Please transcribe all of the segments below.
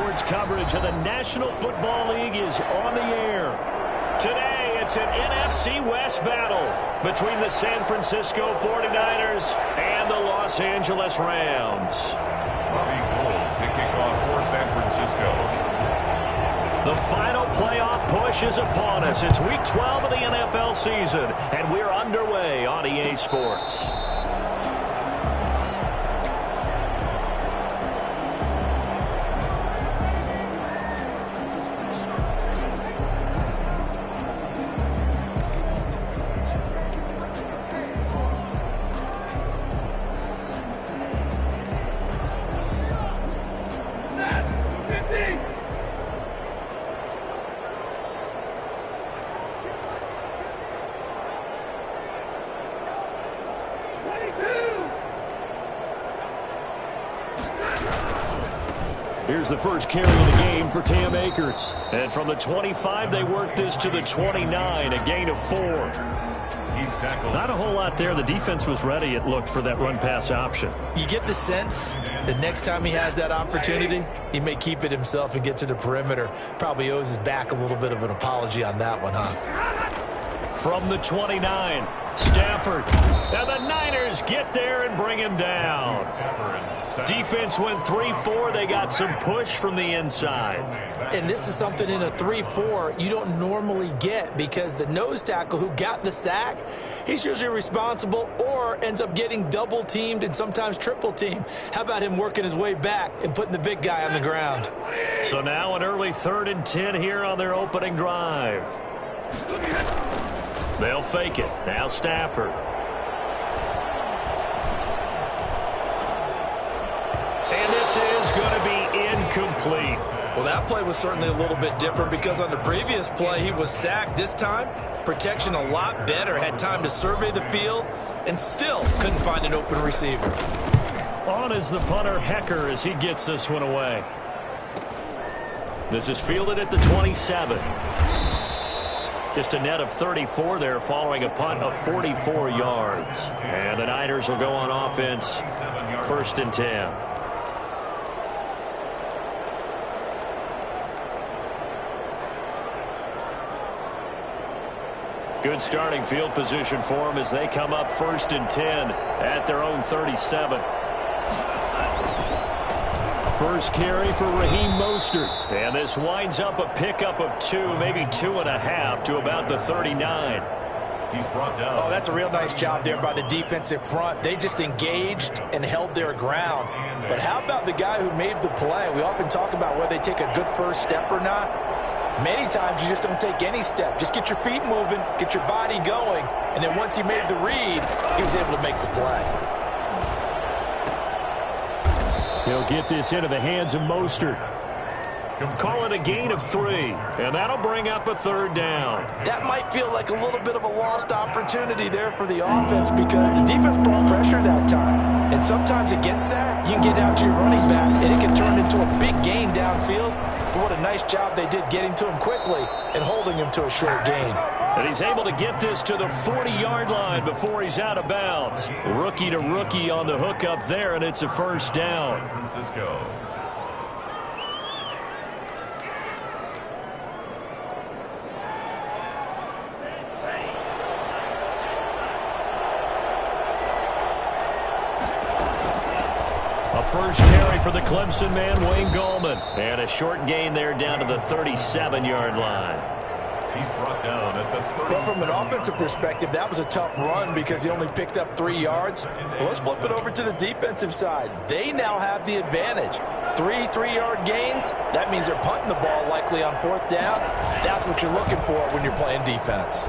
Sports coverage of the National Football League is on the air. Today, it's an NFC West battle between the San Francisco 49ers and the Los Angeles Rams. Bobby Gold to kick off for San Francisco. The final playoff push is upon us. It's Week 12 of the NFL season, and we're underway on EA Sports. Here's the first carry of the game for Cam Akers. And from the 25, they work this to the 29, a gain of 4. He's tackled. Not a whole lot there. The defense was ready, it looked, for that run-pass option. You get the sense that next time he has that opportunity, he may keep it himself and get to the perimeter. Probably owes his back a little bit of an apology on that one, huh? From the 29, Stafford. And the Niners get there and bring him down. Defense went 3-4. They got some push from the inside. And this is something in a 3-4 you don't normally get, because the nose tackle who got the sack, he's usually responsible or ends up getting double teamed and sometimes triple teamed. How about him working his way back and putting the big guy on the ground? So now an early 3rd and 10 here on their opening drive. They'll fake it. Now Stafford. And this is going to be incomplete. Well, that play was certainly a little bit different, because on the previous play he was sacked. This time, protection a lot better. Had time to survey the field and still couldn't find an open receiver. On is the punter, Hecker, as he gets this one away. This is fielded at the 27. Just a net of 34 there following a punt of 44 yards. And the Niners will go on offense, 1st and 10. Good starting field position for them as they come up 1st and 10 at their own 37. First carry for Raheem Mostert. And this winds up a pickup of 2, maybe 2.5 to about the 39. He's brought down. Oh, that's a real nice job there by the defensive front. They just engaged and held their ground. But how about the guy who made the play? We often talk about whether they take a good first step or not. Many times you just don't take any step. Just get your feet moving, get your body going, and then once he made the read, he was able to make the play. He'll get this into the hands of Mostert. Call it a gain of 3, and that'll bring up a 3rd down. That might feel like a little bit of a lost opportunity there for the offense, because the defense brought pressure that time. And sometimes against that, you can get out to your running back, and it can turn into a big gain downfield. But what a nice job they did getting to him quickly and holding him to a short gain. And he's able to get this to the 40-yard line before he's out of bounds. Rookie to rookie on the hook up there, and it's a 1st down. San Francisco. A first carry for the Clemson man, Wayne Gallman. And a short gain there down to the 37-yard line. He's brought down at the 30. Well, from an offensive perspective, that was a tough run because he only picked up 3 yards. Well, let's flip it over to the defensive side. They now have the advantage. 3 3-yard gains, that means they're punting the ball likely on 4th down. That's what you're looking for when you're playing defense.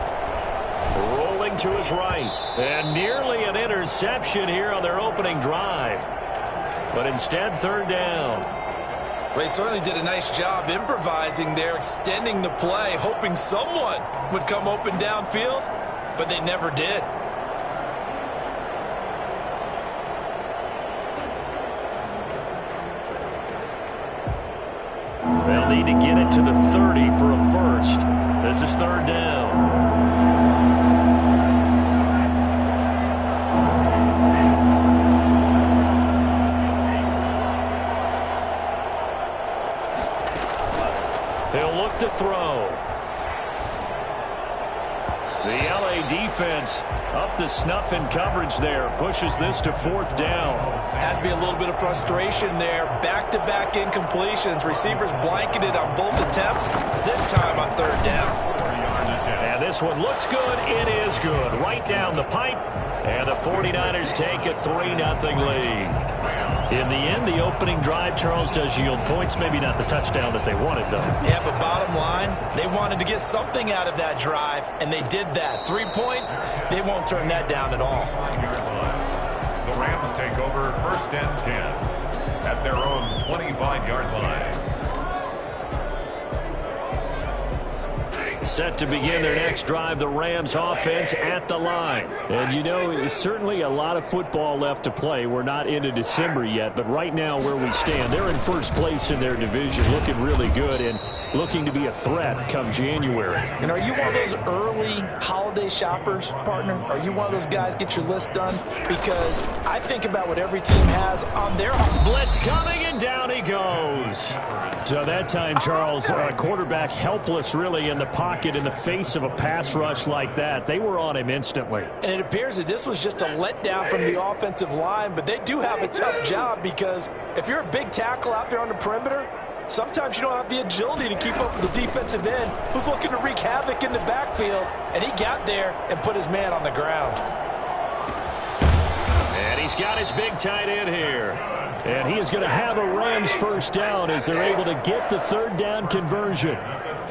Rolling to his right. And nearly an interception here on their opening drive. But instead, 3rd down. They certainly did a nice job improvising there, extending the play, hoping someone would come open downfield, but they never did. They'll need to get it to the 30 for a first. This is 3rd down. snuffing coverage there. Pushes this to 4th down. Has to be a little bit of frustration there. Back-to-back incompletions. Receivers blanketed on both attempts. This time on 3rd down. And this one looks good. It is good. Right down the pipe. And the 49ers take a 3-0 lead. In the end, the opening drive, Charles, does yield points. Maybe not the touchdown that they wanted, though. Yeah, but bottom line, they wanted to get something out of that drive, and they did that. 3 points, they won't turn that down at all. The Rams take over 1st and 10 at their own 25-yard line. Set to begin their next drive, the Rams offense at the line. And, you know, certainly a lot of football left to play. We're not into December yet, but right now where we stand, they're in 1st place in their division, looking really good and looking to be a threat come January. And are you one of those early holiday shoppers, partner? Are you one of those guys get your list done? Because I think about what every team has on their blitz coming, and down he goes. So that time, Charles, quarterback helpless really in the pocket in the face of a pass rush like that. They were on him instantly. And it appears that this was just a letdown from the offensive line, but they do have a tough job because if you're a big tackle out there on the perimeter, sometimes you don't have the agility to keep up with the defensive end who's looking to wreak havoc in the backfield, and he got there and put his man on the ground. And he's got his big tight end here. And he is going to have a Rams 1st down as they're able to get the 3rd down conversion.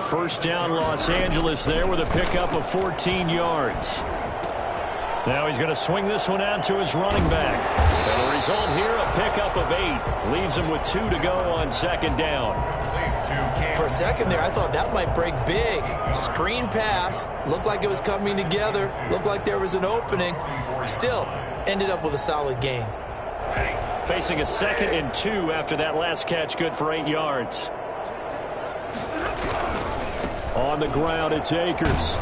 1st down Los Angeles there with a pickup of 14 yards. Now he's going to swing this one out to his running back. And the result here, a pickup of 8. Leaves him with 2 to go on 2nd down. For a second there, I thought that might break big. Screen pass. Looked like it was coming together. Looked like there was an opening. Still, ended up with a solid gain. Facing a 2nd and 2 after that last catch, good for 8 yards. On the ground, it's Akers.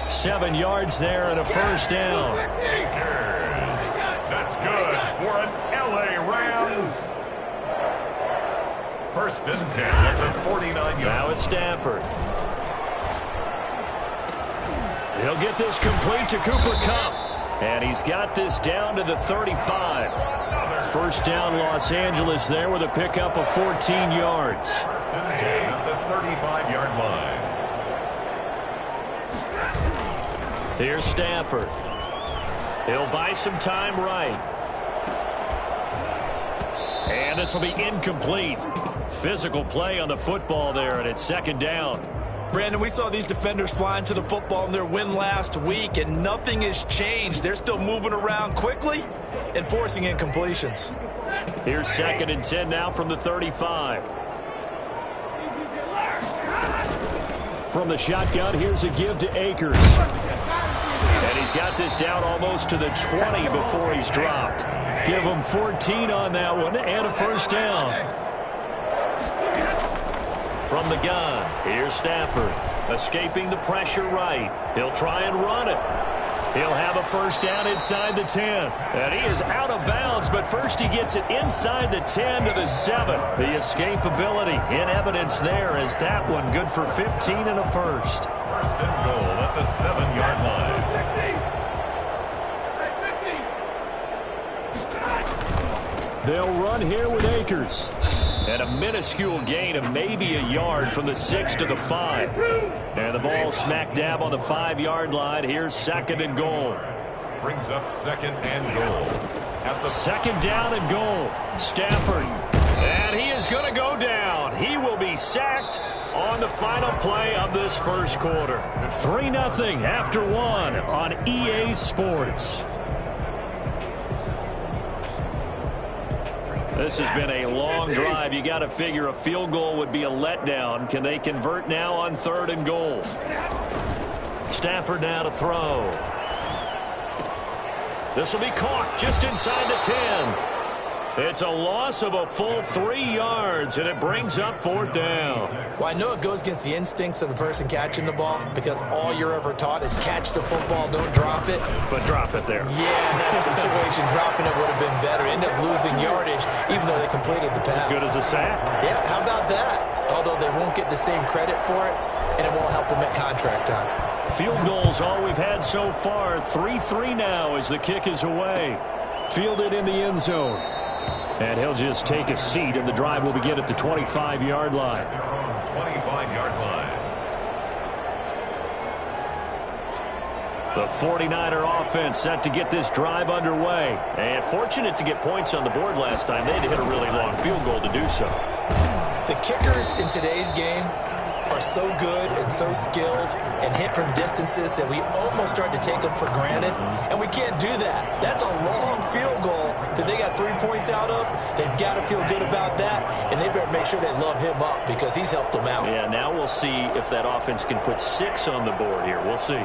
7 yards there and a 1st down. Akers. That's good for an LA Rams. 1st and 10 at the 49 yard. Now it's Stafford. He'll get this complete to Cooper Kupp. And he's got this down to the 35. 1st down Los Angeles there with a pickup of 14 yards. 1st and 10 at the 35-yard line. Here's Stafford. He'll buy some time right. And this will be incomplete. Physical play on the football there, and it's 2nd down. Brandon, we saw these defenders flying to the football in their win last week, and nothing has changed. They're still moving around quickly and forcing incompletions. Here's 2nd and 10 now from the 35. From the shotgun, here's a give to Akers. And he's got this down almost to the 20 before he's dropped. Give him 14 on that one and a 1st down. From the gun, here's Stafford, escaping the pressure right. He'll try and run it. He'll have a 1st down inside the 10. And he is out of bounds, but first he gets it inside the 10 to the 7. The escapability in evidence there as that one good for 15 and a 1st. 1st and goal at the 7-yard line. They'll run here with Akers. And a minuscule gain of maybe a yard from the 6 to the 5. And the ball smack dab on the 5-yard line. Here's 2nd and goal. Brings up 2nd and goal. At the 2nd down and goal. Stafford. And he is going to go down. He will be sacked on the final play of this 1st quarter. 3-0 after 1 on EA Sports. This has been a long drive. You got to figure a field goal would be a letdown. Can they convert now on 3rd and goal? Stafford now to throw. This will be caught just inside the 10. It's a loss of a full 3 yards, and it brings up 4th down. Well, I know it goes against the instincts of the person catching the ball because all you're ever taught is catch the football, don't drop it. But drop it there. Yeah, in that situation, dropping it would have been better. End up losing yardage, even though they completed the pass. As good as a sack. Yeah, how about that? Although they won't get the same credit for it, and it won't help them at contract time. Field goals all we've had so far. 3-3 now as the kick is away. Fielded in the end zone. And he'll just take a seat, and the drive will begin at the 25-yard line. 25-yard line. The 49er offense set to get this drive underway. And fortunate to get points on the board last time. They had to hit a really long field goal to do so. The kickers in today's game are so good and so skilled and hit from distances that we almost start to take them for granted. And we can't do that. That's a long field goal that they got 3 points out of. They've got to feel good about that, and they better make sure they love him up because he's helped them out. Yeah, now we'll see if that offense can put 6 on the board here. We'll see.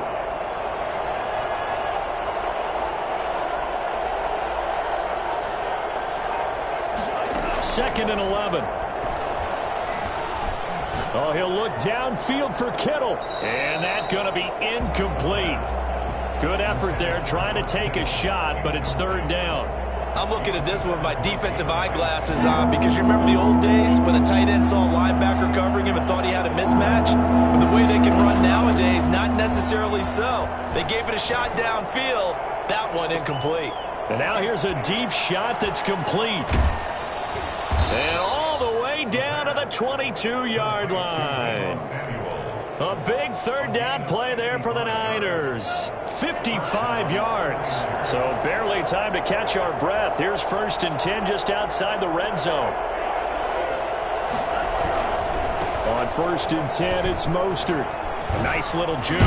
Second and 11. Oh, he'll look downfield for Kittle. And that's going to be incomplete. Good effort there trying to take a shot, but it's third down. I'm looking at this one with my defensive eyeglasses on because you remember the old days when a tight end saw a linebacker covering him and thought he had a mismatch? With the way they can run nowadays, not necessarily so. They gave it a shot downfield. That one incomplete. And now here's a deep shot that's complete. And all the way down to the 22-yard line. A big third down play there for the Niners. 55 yards. So barely time to catch our breath. Here's first and 10 just outside the red zone. On first and 10, it's Mostert. A nice little juke.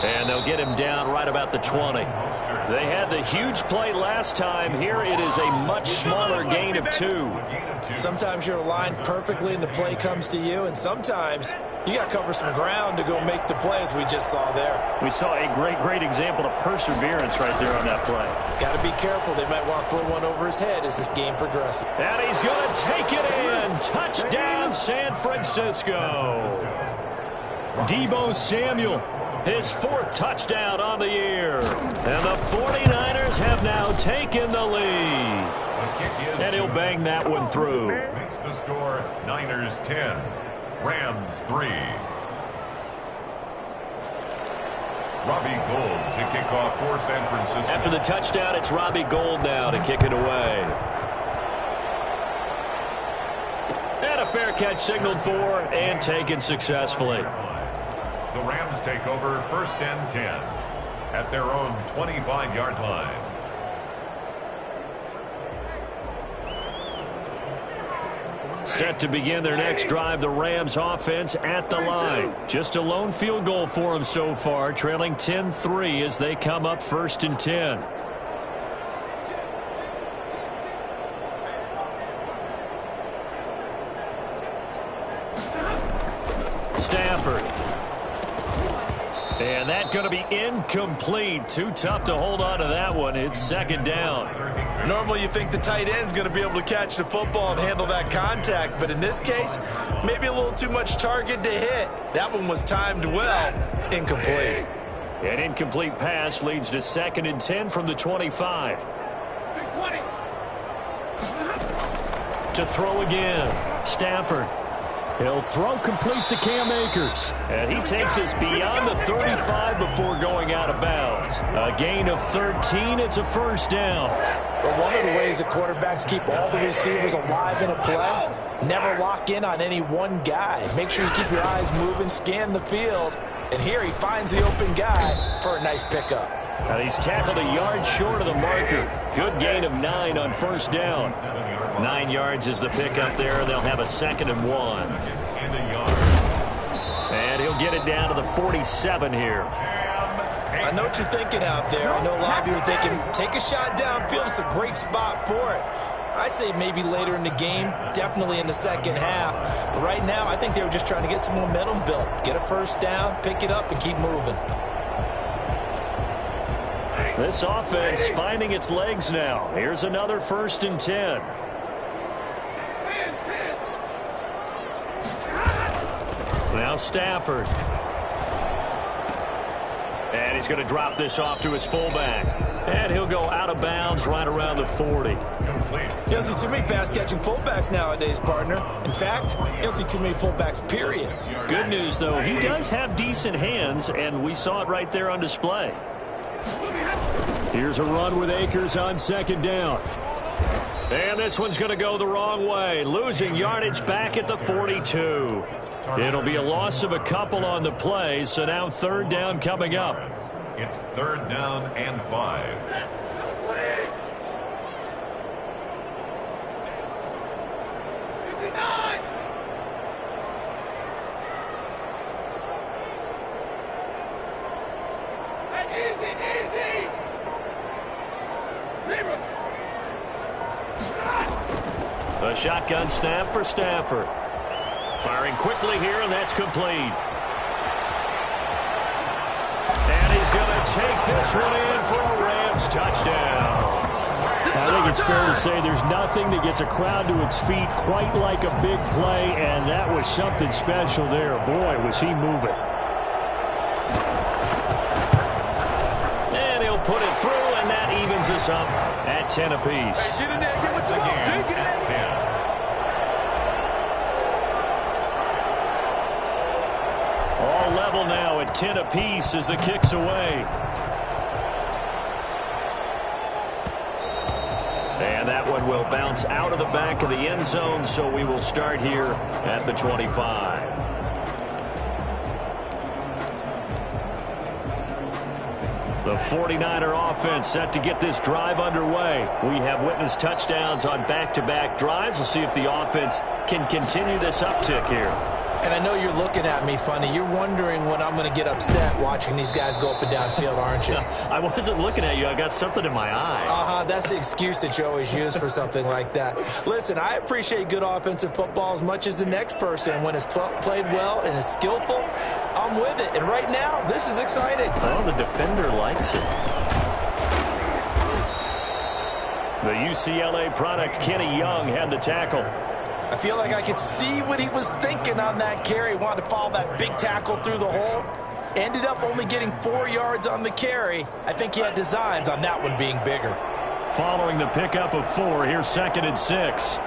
And they'll get him down right about the 20. They had the huge play last time. Here it is a much smaller gain of 2. Sometimes you're aligned perfectly and the play comes to you, and sometimes you got to cover some ground to go make the play, as we just saw there. We saw a great example of perseverance right there on that play. Got to be careful. They might want to throw one over his head as this game progresses. And he's going to take it in. Touchdown, San Francisco. Deebo Samuel, his 4th touchdown on the year. And the 49ers have now taken the lead. And he'll bang that one through. Makes the score Niners 10, Rams 3. Robbie Gould to kick off for San Francisco. After the touchdown, it's Robbie Gould now to kick it away. And a fair catch signaled for and taken successfully. The Rams take over first and 10 at their own 25-yard line. Set to begin their next drive, the Rams offense at the line. Just a lone field goal for them so far, trailing 10-3 as they come up first and 10. Stafford. And that's going to be incomplete. Too tough to hold on to that one. It's second down. Normally you think the tight end's going to be able to catch the football and handle that contact, but in this case, maybe a little too much target to hit. That one was timed well. Incomplete. An incomplete pass leads to second and 10 from the 25. To throw again. Stafford. He'll throw complete to Cam Akers. And he takes us beyond the 35 before going out of bounds. A gain of 13. It's a first down. But one of the ways that quarterbacks keep all the receivers alive in a play, never lock in on any one guy. Make sure you keep your eyes moving, scan the field. And here he finds the open guy for a nice pickup. Now he's tackled a yard short of the marker. Good gain of 9 on first down. 9 yards is the pickup there. They'll have a second and 1. And he'll get it down to the 47 here. I know what you're thinking out there. I know a lot of you are thinking, take a shot downfield. It's a great spot for it. I'd say maybe later in the game, definitely in the second half. But right now, I think they were just trying to get some momentum built. Get a first down, pick it up, and keep moving. This offense finding its legs now. Here's another first and 10. Now Stafford. And he's going to drop this off to his fullback. And he'll go out of bounds right around the 40. Complete. You don't see too many pass-catching fullbacks nowadays, partner. In fact, you don't see too many fullbacks, period. Good news, though, he does have decent hands, and we saw it right there on display. Here's a run with Akers on second down. And this one's going to go the wrong way, losing yardage back at the 42. It'll be a loss of a couple on the play, so now third down coming up. It's third down and 5. A shotgun snap for Stafford. Firing quickly here, and that's complete. And he's going to take this one in for a Rams touchdown. I think it's fair to say there's nothing that gets a crowd to its feet quite like a big play, and that was something special there. Boy, was he moving. And he'll put it through, and that evens us up at 10 apiece. Hey, get in there, give us again at 10. All level now at 10 apiece as the kick's away. And that one will bounce out of the back of the end zone, so we will start here at the 25. The 49er offense set to get this drive underway. We have witnessed touchdowns on back-to-back drives. We'll see if the offense can continue this uptick here. And I know you're looking at me funny. You're wondering when I'm going to get upset watching these guys go up and down field, aren't you? I wasn't looking at you. I got something in my eye. That's the excuse that you always use for something like that. Listen, I appreciate good offensive football as much as the next person. When it's played well and is skillful, I'm with it. And right now, this is exciting. Well, the defender likes it. The UCLA product, Kenny Young, had the tackle. I feel like I could see what he was thinking on that carry. Wanted to follow that big tackle through the hole. Ended up only getting 4 yards on the carry. I think he had designs on that one being bigger. Following the pickup of 4, here's 2nd and 6.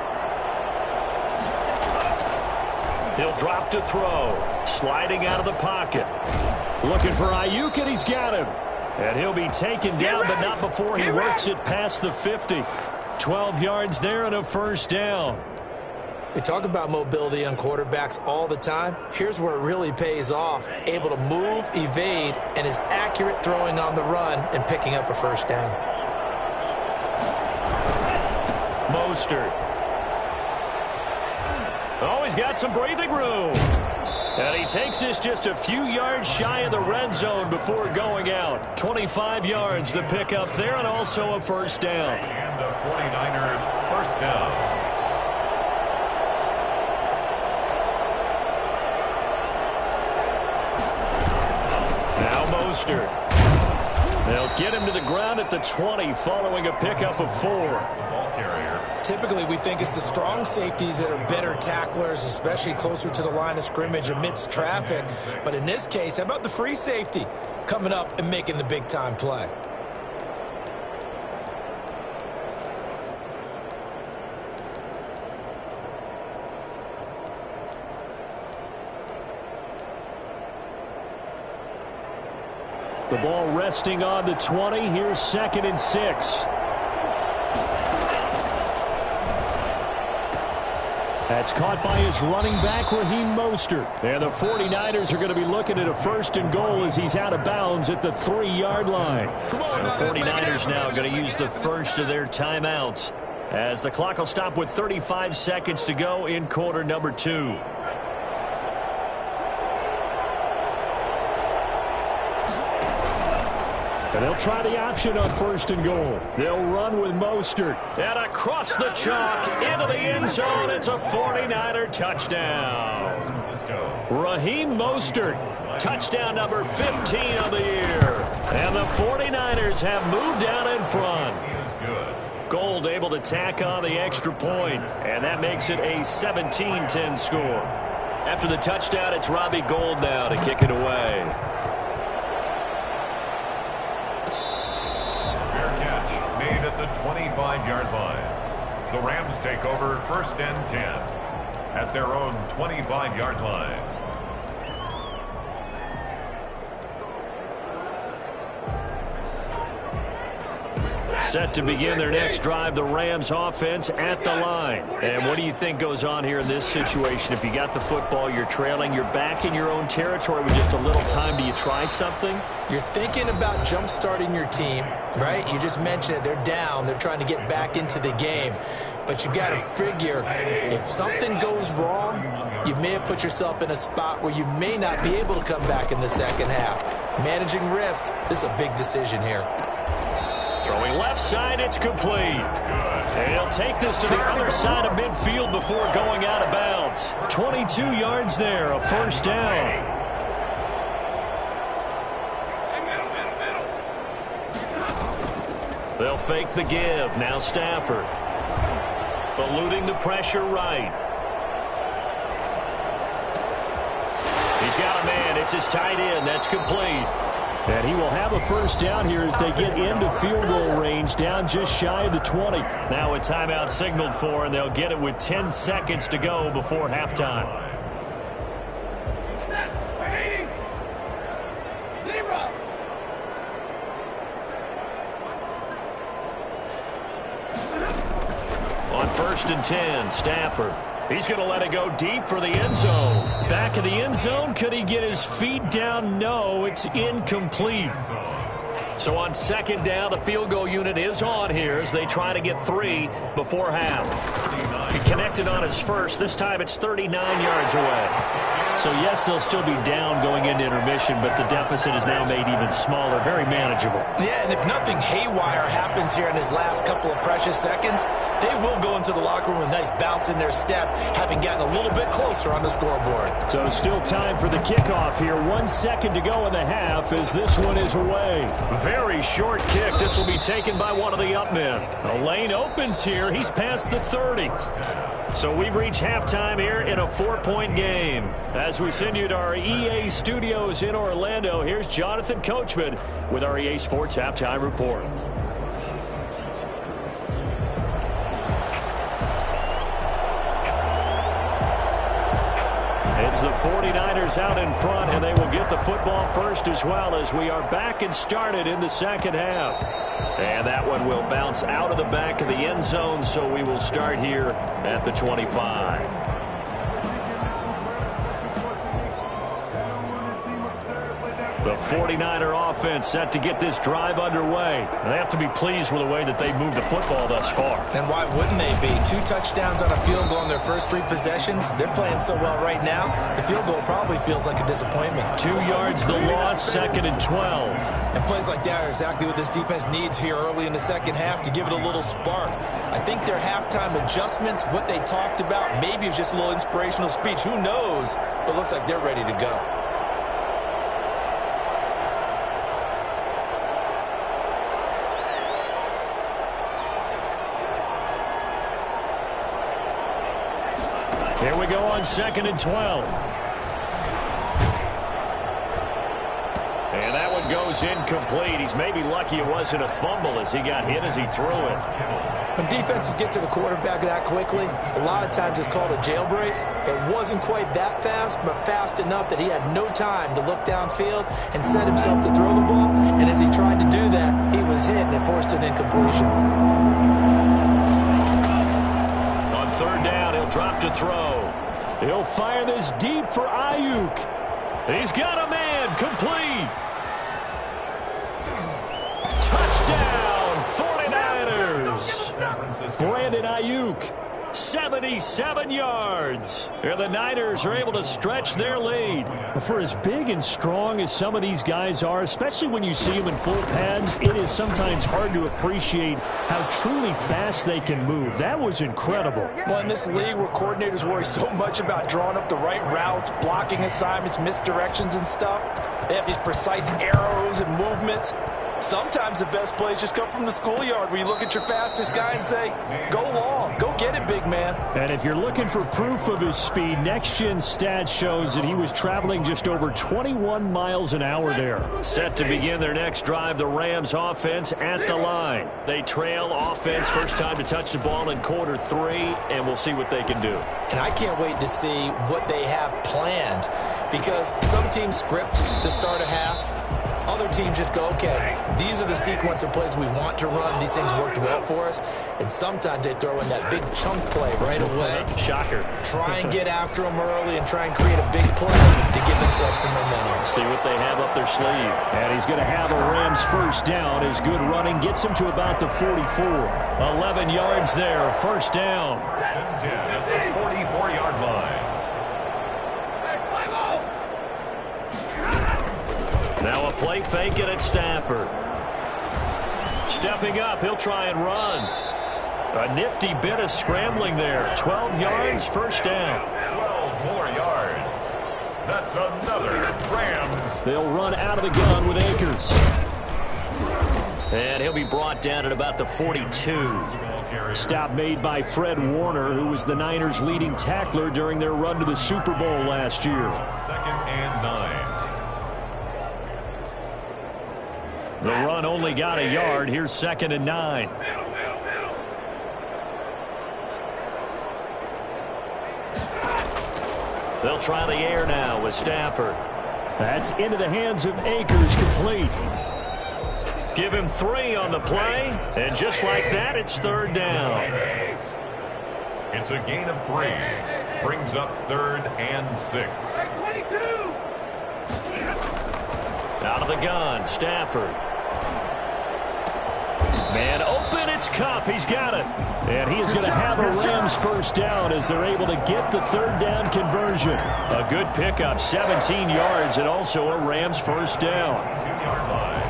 He'll drop to throw. Sliding out of the pocket. Looking for Ayuk, and he's got him. And he'll be taken down, but not before he works it past the 50. 12 yards there and a first down. We talk about mobility on quarterbacks all the time. Here's where it really pays off. Able to move, evade, and is accurate throwing on the run and picking up a first down. Mostert. Oh, he's got some breathing room. And he takes this just a few yards shy of the red zone before going out. 25 yards the pickup there, and also a first down. And the 49ers first down. Now Mostert. They'll get him to the ground at the 20 following a pickup of 4. Ball carrier. Typically, we think it's the strong safeties that are better tacklers, especially closer to the line of scrimmage amidst traffic. But in this case, how about the free safety coming up and making the big-time play? The ball resting on the 20. Here's 2nd and 6. That's caught by his running back, Raheem Mostert. And the 49ers are going to be looking at a 1st and goal as he's out of bounds at the 3-yard line. And the 49ers now going to use the first of their timeouts as the clock will stop with 35 seconds to go in quarter number 2. And they'll try the option on 1st and goal. They'll run with Mostert. And across the chalk into the end zone. It's a 49er touchdown. Raheem Mostert, touchdown number 15 of the year. And the 49ers have moved out in front. Gold able to tack on the extra point, and that makes it a 17-10 score. After the touchdown, it's Robbie Gould now to kick it away. 25-yard line. The Rams take over 1st and 10 at their own 25-yard line. Set to begin their next drive, the Rams offense at the line. And what do you think goes on here in this situation? If you got the football, you're trailing, you're back in your own territory with just a little time. Do you try something? You're thinking about jump-starting your team, right? You just mentioned it. They're down. They're trying to get back into the game. But you got to figure if something goes wrong, you may have put yourself in a spot where you may not be able to come back in the second half. Managing risk, this is a big decision here. Throwing left side, it's complete. And he'll take this to the other side of midfield before going out of bounds. 22 yards there, a first down. They'll fake the give. Now Stafford. Eluding the pressure right. He's got a man. It's his tight end. That's complete. And he will have a first down here as they get into field goal range, down just shy of the 20. Now a timeout signaled for, and they'll get it with 10 seconds to go before halftime. On 1st and 10, Stafford. He's going to let it go deep for the end zone. Back of the end zone. Could he get his feet down? No, it's incomplete. So on 2nd down, the field goal unit is on here as they try to get 3 before half. He connected on his first. This time it's 39 yards away. So, yes, they'll still be down going into intermission, but the deficit is now made even smaller, very manageable. Yeah, and if nothing haywire happens here in his last couple of precious seconds, they will go into the locker room with a nice bounce in their step, having gotten a little bit closer on the scoreboard. So still time for the kickoff here. 1 second to go in the half as this one is away. Very short kick. This will be taken by one of the up men. The lane opens here. He's past the 30. So we've reached halftime here in a 4-point game. As we send you to our EA studios in Orlando, here's Jonathan Coachman with our EA Sports Halftime Report. It's the 49ers out in front, and they will get the football first as well as we are back and started in the second half. And that one will bounce out of the back of the end zone, so we will start here at the 25. The 49er offense set to get this drive underway. They have to be pleased with the way that they moved the football thus far. And why wouldn't they be? 2 touchdowns on a field goal in their first 3 possessions. They're playing so well right now, the field goal probably feels like a disappointment. 2 yards the loss, 2nd and 12. And plays like that are exactly what this defense needs here early in the second half to give it a little spark. I think their halftime adjustments, what they talked about, maybe it was just a little inspirational speech. Who knows? But looks like they're ready to go. Here we go on 2nd and 12. And that one goes incomplete. He's maybe lucky it wasn't a fumble as he got hit as he threw it. When defenses get to the quarterback that quickly, a lot of times it's called a jailbreak. It wasn't quite that fast, but fast enough that he had no time to look downfield and set himself to throw the ball. And as he tried to do that, he was hit and it forced an incompletion. On 3rd down, he'll drop to throw. He'll fire this deep for Ayuk. He's got a man, complete. Touchdown, 49ers. Brandon Ayuk, 77 yards. And the Niners are able to stretch their lead. For as big and strong as some of these guys are, especially when you see them in full pads, it is sometimes hard to appreciate how truly fast they can move. That was incredible. Well, in this league where coordinators worry so much about drawing up the right routes, blocking assignments, misdirections and stuff, they have these precise arrows and movements. Sometimes the best plays just come from the schoolyard where you look at your fastest guy and say, go long, go get it, big man. And if you're looking for proof of his speed, next-gen stats shows that he was traveling just over 21 miles an hour there. Set to begin their next drive, the Rams offense at the line. They trail offense, first time to touch the ball in quarter 3, and we'll see what they can do. And I can't wait to see what they have planned, because some teams script to start a half. Other teams just go, okay, these are the sequence of plays we want to run. These things worked well for us. And sometimes they throw in that big chunk play right away. Shocker. Try and get after them early and try and create a big play to give themselves some momentum. See what they have up their sleeve. And he's going to have a Rams first down. His good running gets him to about the 44. 11 yards there, first down. 10 at the 44-yard line. Now a play fake it at Stafford. Stepping up, he'll try and run. A nifty bit of scrambling there. 12 yards, first down. 12 more yards. That's another Rams. They'll run out of the gun with Akers. And he'll be brought down at about the 42. Stop made by Fred Warner, who was the Niners' leading tackler during their run to the Super Bowl last year. 2nd and 9. The run only got a yard. Here's 2nd and 9. They'll try the air now with Stafford. That's into the hands of Akers, complete. Give him 3 on the play, and just like that, it's 3rd down. It's a gain of 3. Brings up 3rd and 6. Out of the gun, Stafford. Man open, it's Kupp. He's got it. And he is going to have a Rams first down as they're able to get the 3rd down conversion. A good pickup, 17 yards, and also a Rams first down. 2-yard line.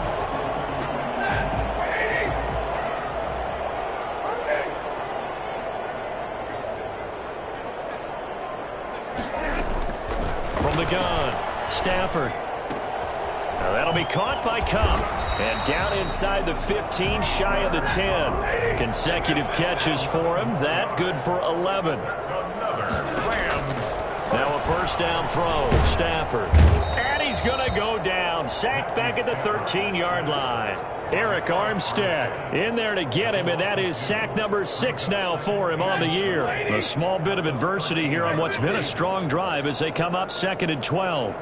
From the gun, Stafford. Now that'll be caught by Kupp. And down inside the 15, shy of the 10. Consecutive catches for him. That good for 11. That's another Rams. Now a first down throw. Stafford. And he's going to go down. Sacked back at the 13-yard line. Eric Armstead in there to get him, and that is sack number 6 now for him on the year. A small bit of adversity here on what's been a strong drive as they come up 2nd and 12.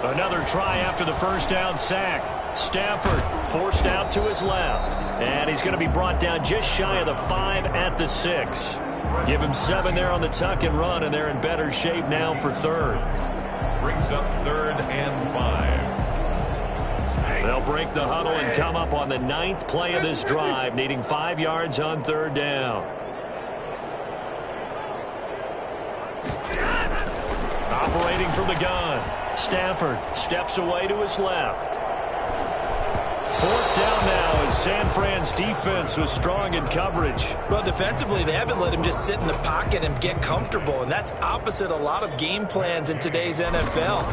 Another try after the first down sack. Stafford forced out to his left. And he's going to be brought down just shy of the 5 at the 6. Give him 7 there on the tuck and run, and they're in better shape now for 3rd. Brings up 3rd and 5. They'll break the huddle and come up on the 9th play of this drive, needing 5 yards on 3rd down. Operating from the gun. Stafford steps away to his left. 4th down now as San Fran's defense was strong in coverage. Well, defensively, they haven't let him just sit in the pocket and get comfortable, and that's opposite a lot of game plans in today's NFL.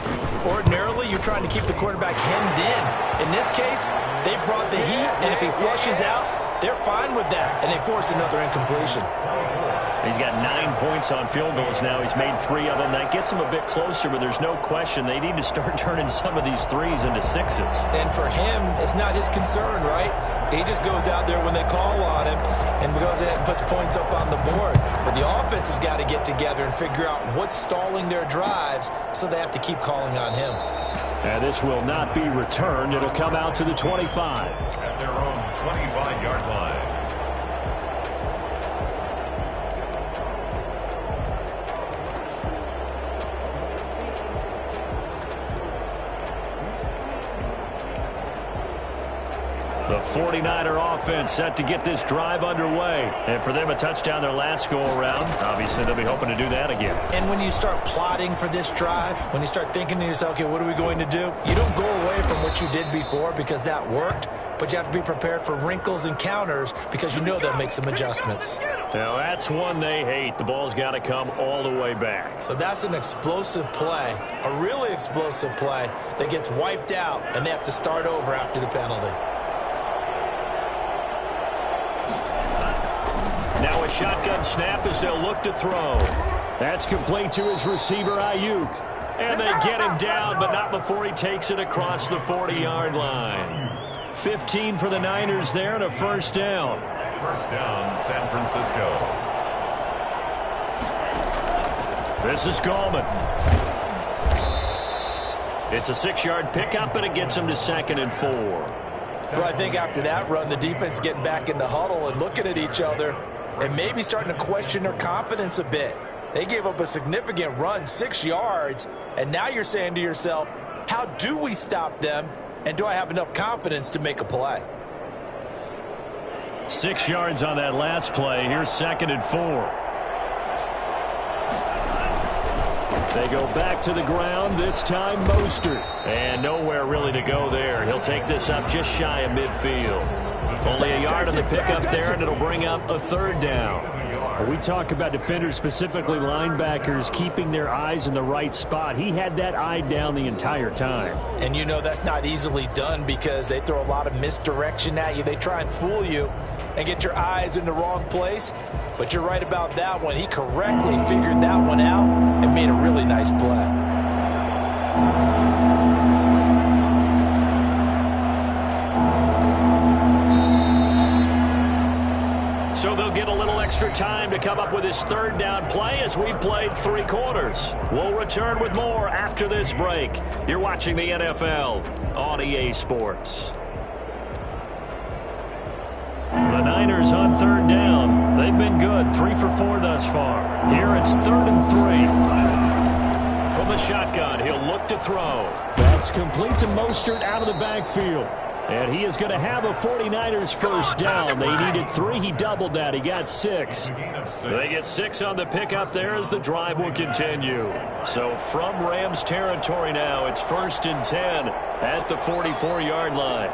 Ordinarily, you're trying to keep the quarterback hemmed in. In this case, they brought the heat, and if he flushes out, they're fine with that, and they force another incompletion. He's got 9 points on field goals now. He's made 3 of them. That gets him a bit closer, but there's no question they need to start turning some of these 3s into 6s. And for him, it's not his concern, right? He just goes out there when they call on him and goes ahead and puts points up on the board. But the offense has got to get together and figure out what's stalling their drives, so they have to keep calling on him. And this will not be returned. It'll come out to the 25. At their own 25-yard line. The 49er offense set to get this drive underway. And for them, a touchdown their last go-around. Obviously, they'll be hoping to do that again. And when you start plotting for this drive, when you start thinking to yourself, okay, what are we going to do? You don't go away from what you did before because that worked, but you have to be prepared for wrinkles and counters because you know they'll make some adjustments. Now that's one they hate. The ball's got to come all the way back. So that's an explosive play, a really explosive play that gets wiped out, and they have to start over after the penalty. Now a shotgun snap as they'll look to throw. That's complete to his receiver, Ayuk. And they get him down, but not before he takes it across the 40-yard line. 15 for the Niners there and a first down. First down, San Francisco. This is Gallman. It's a 6-yard pickup, and it gets him to 2nd and 4. Well, I think after that run, the defense is getting back in the huddle and looking at each other and maybe starting to question their confidence a bit. They gave up a significant run, 6 yards, and now you're saying to yourself, how do we stop them, and do I have enough confidence to make a play? 6 yards on that last play. Here's 2nd and 4. They go back to the ground, this time Mostert. And nowhere really to go there. He'll take this up just shy of midfield. Only a yard on the pickup there, and it'll bring up a 3rd down. We talk about defenders, specifically linebackers, keeping their eyes in the right spot. He had that eye down the entire time. And you know that's not easily done because they throw a lot of misdirection at you. They try and fool you and get your eyes in the wrong place. But you're right about that one. He correctly figured that one out and made a really nice play. So they'll get a little extra time to come up with his 3rd down play as we've played 3 quarters. We'll return with more after this break. You're watching the NFL on EA Sports. The Niners on 3rd down. They've been good, 3 for 4 thus far. Here it's 3rd and 3. From the shotgun, he'll look to throw. That's complete to Mostert out of the backfield. And he is going to have a 49ers first down. They needed 3. He doubled that. He got 6. They get 6 on the pickup there as the drive will continue. So from Rams territory now, it's 1st and 10 at the 44-yard line.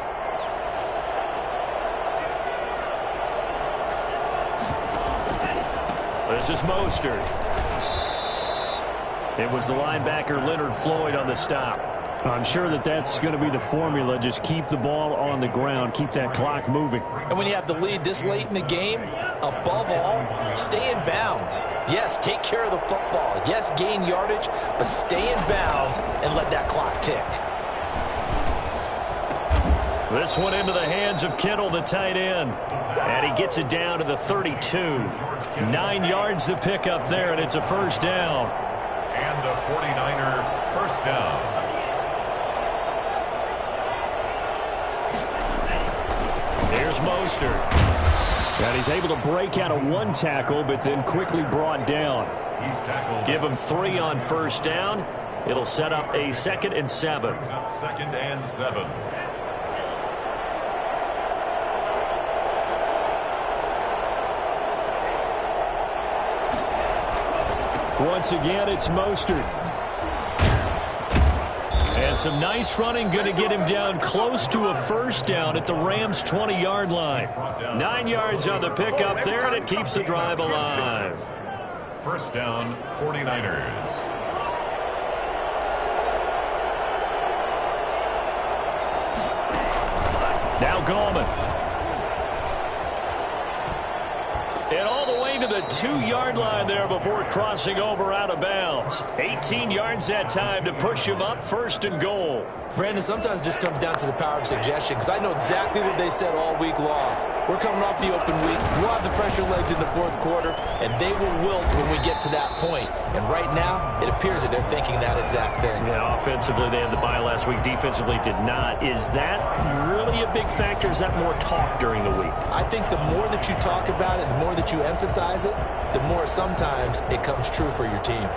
This is Mostert. It was the linebacker Leonard Floyd on the stop. I'm sure that that's going to be the formula. Just keep the ball on the ground. Keep that clock moving. And when you have the lead this late in the game, above all, stay in bounds. Yes, take care of the football. Yes, gain yardage, but stay in bounds and let that clock tick. This one into the hands of Kittle, the tight end. And he gets it down to the 32. 9 yards to pick up there, and it's a first down. And a 49er first down. Here's Mostert. And he's able to break out of 1 tackle, but then quickly brought down. Give him 3 on first down. It'll set up a 2nd and 7. 2nd and 7. Once again, it's Mostert. And some nice running, going to get him down close to a first down at the Rams' 20-yard line. 9 yards on the pickup there, and it keeps the drive alive. First down, 49ers. Now Gallman. And all the way to the 2-yard line there before crossing over out of bounds. 18 yards that time to push him up, 1st and goal. Brandon, sometimes it just comes down to the power of suggestion because I know exactly what they said all week long. We're coming off the open week. We'll have the pressure legs in the 4th quarter, and they will wilt when we get to that point. And right now, it appears that they're thinking that exact thing. Yeah, offensively, they had the bye last week. Defensively, did not. Is that really a big factor? Is that more talk during the week? I think the more that you talk about it, the more that you emphasize it, the more sometimes it comes true for your team.